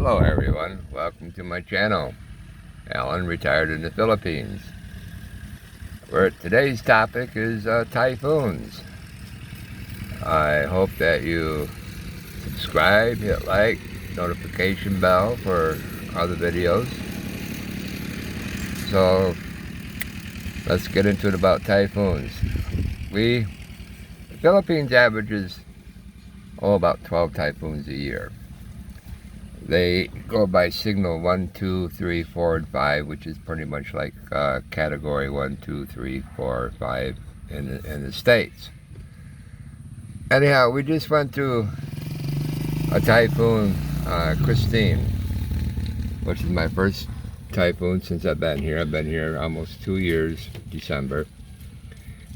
Hello everyone, welcome to my channel. Alan, retired in the Philippines. Where today's topic is typhoons. I hope that you subscribe, hit like, notification bell for other videos. So let's get into it about typhoons. The Philippines averages about 12 typhoons a year. They go by signal 1, 2, 3, 4, and 5, which is pretty much like category 1, 2, 3, 4, 5 in the States. Anyhow, we just went through a typhoon, Christine, which is my first typhoon since I've been here. I've been here almost 2 years, December.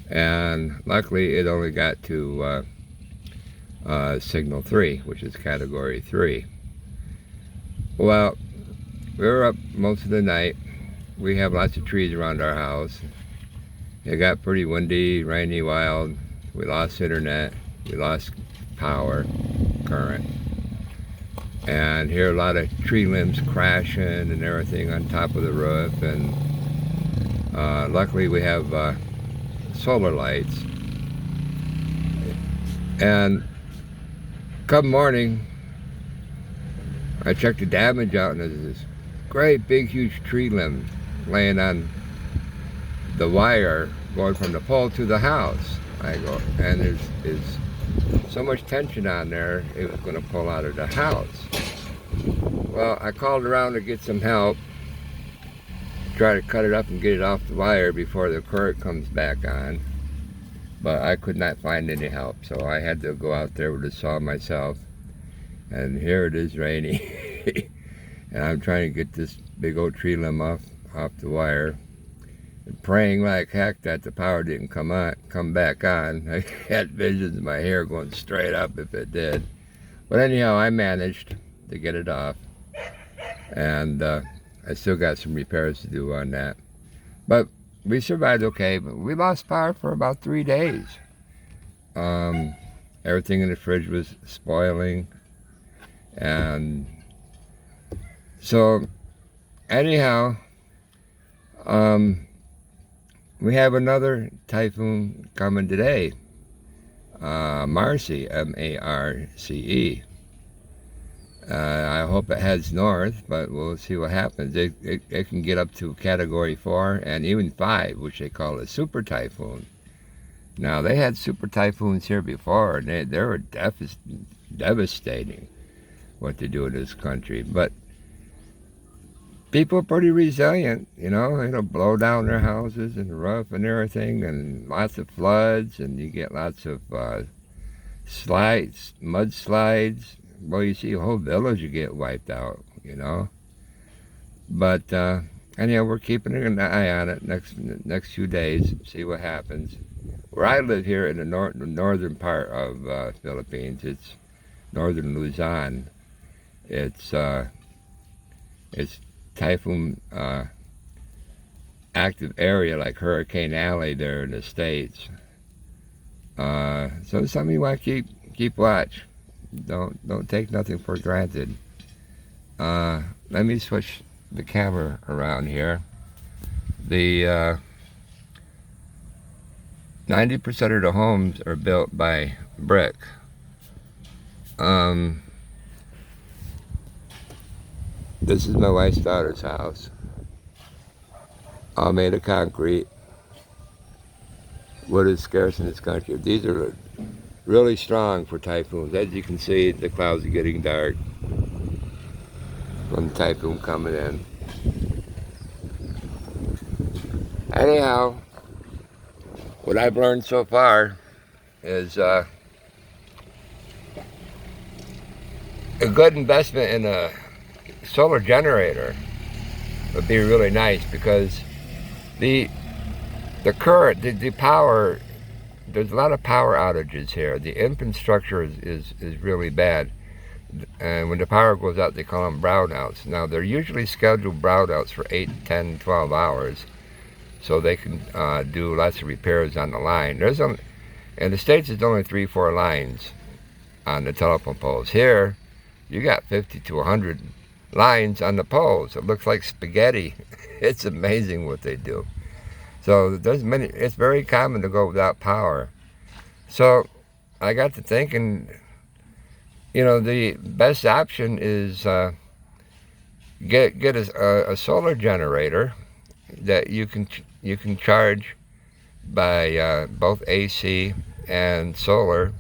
And luckily it only got to signal 3, which is category 3. Well, we were up most of the night. We have lots of trees around our house. It got pretty windy, rainy, wild. We lost internet. We lost power, current. And hear a lot of tree limbs crashing and everything on top of the roof. And luckily we have solar lights. And come morning, I checked the damage out, and there's this great big huge tree limb laying on the wire going from the pole to the house. I go, and there's so much tension on there, it was going to pull out of the house. Well, I called around to get some help, try to cut it up and get it off the wire before the current comes back on. But I could not find any help, so I had to go out there with a saw myself. And here it is rainy. And I'm trying to get this big old tree limb off the wire. And praying like heck that the power didn't come back on. I had visions of my hair going straight up if it did. But anyhow, I managed to get it off. And I still got some repairs to do on that. But we survived okay, but we lost power for about 3 days. Everything in the fridge was spoiling. And so anyhow, we have another typhoon coming today, Marcy, M-A-R-C-E. I hope it heads north, but we'll see what happens. It can get up to category 4 and even 5, which they call a super typhoon. Now, they had super typhoons here before, and they were devastating what they do in this country. But people are pretty resilient, you know. It'll blow down their houses and the roof and everything, and lots of floods, and you get lots of slides, mudslides. Well, you see a whole village you get wiped out, you know. But anyhow, we're keeping an eye on it next few days, see what happens. Where I live here in the northern part of Philippines, it's northern Luzon. It's typhoon active area like Hurricane Alley there in the States. So it's something you want to keep watch. Don't take nothing for granted. Let me switch the camera around here. The 90% of the homes are built by brick. This is my wife's daughter's house. All made of concrete. Wood is scarce in this country. These are really strong for typhoons. As you can see, the clouds are getting dark from the typhoon coming in. Anyhow, what I've learned so far is a good investment in a solar generator would be really nice, because the current, the power, there's a lot of power outages here. The infrastructure is really bad. And when the power goes out, they call them brownouts. Now, they're usually scheduled brownouts for 8, 10, 12 hours. So they can do lots of repairs on the line. In the States, it's only 3-4 lines on the telephone poles. Here, you got 50 to 100 lines on the poles. It looks like spaghetti. It's amazing what they do. So there's many. It's very common to go without power. So I got to thinking, the best option is get a solar generator that you can charge by both AC and solar,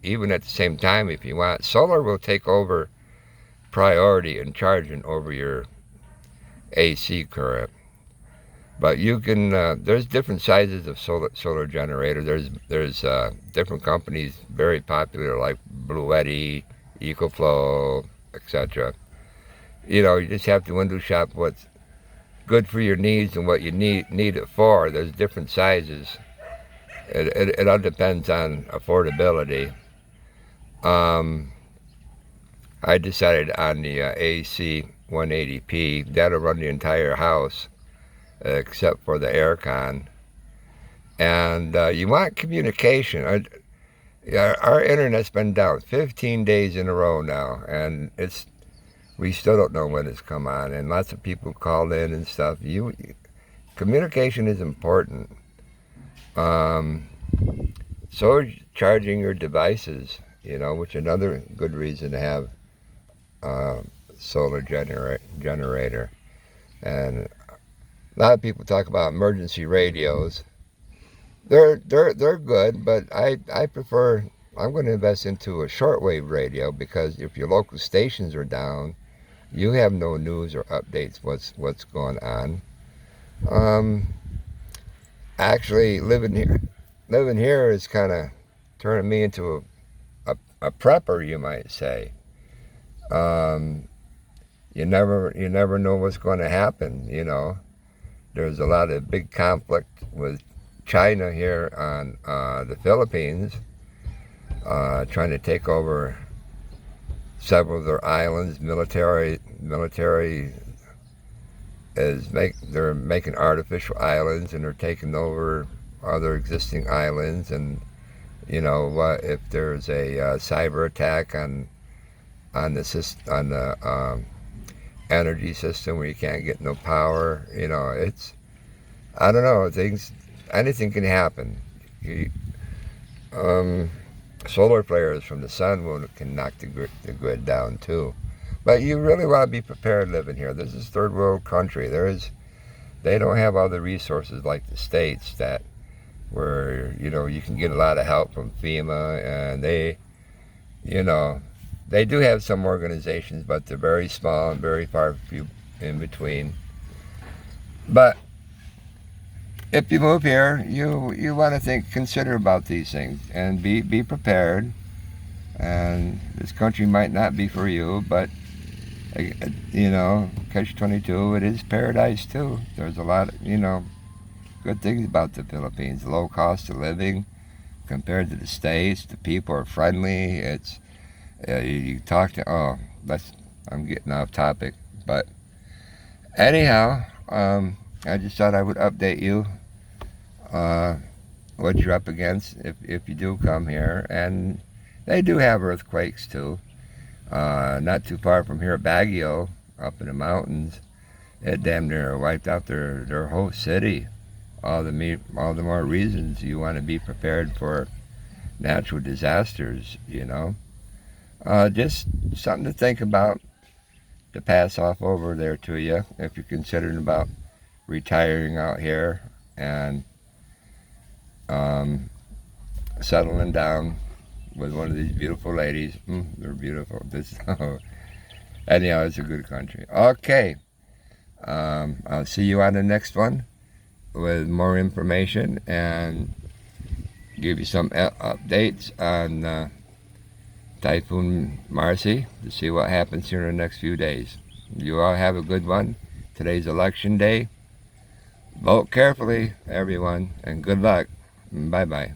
even at the same time if you want. Solar will take over priority in charging over your AC current. But you can. There's different sizes of solar generator. There's different companies very popular like Bluetti, EcoFlow, etc. You just have to window shop what's good for your needs and what you need it for. There's different sizes. It all depends on affordability. I decided on the AC 180p. That'll run the entire house except for the aircon. And you want communication. Our internet's been down 15 days in a row now, and we still don't know when it's come on. And lots of people called in and stuff. Communication is important. So charging your devices, which is another good reason to have solar generator. And a lot of people talk about emergency radios. They're good, but I prefer. I'm going to invest into a shortwave radio because if your local stations are down, you have no news or updates what's going on. Actually, living here is kind of turning me into a prepper, you might say. You never know what's going to happen. There's a lot of big conflict with China here on the Philippines, trying to take over several of their islands. Military they're making artificial islands, and they're taking over other existing islands. And if there's a cyber attack on the energy system where you can't get no power, I don't know, anything can happen. Solar flares from the sun can knock the grid down too. But you really want to be prepared living here. This is third world country. They don't have all the resources like the States where you can get a lot of help from FEMA, and they do have some organizations, but they're very small and very far few in between. But if you move here, you want to consider about these things and be prepared. And this country might not be for you, but catch-22, it is paradise too. There's a lot of good things about the Philippines. Low cost of living compared to the States. The people are friendly. It's you talk to. I'm getting off topic, but anyhow, I just thought I would update you what you're up against if you do come here. And they do have earthquakes too. Not too far from here, Baguio, up in the mountains, it damn near wiped out their whole city. All the more reasons you want to be prepared for natural disasters. Just something to think about, to pass off over there to you if you're considering about retiring out here and settling down with one of these beautiful ladies. They're beautiful. Anyhow, it's a good country. Okay. I'll see you on the next one with more information and give you some updates on Typhoon Marcy to see what happens here in the next few days. You all have a good one. Today's election day. Vote carefully, everyone, and good luck. Bye-bye.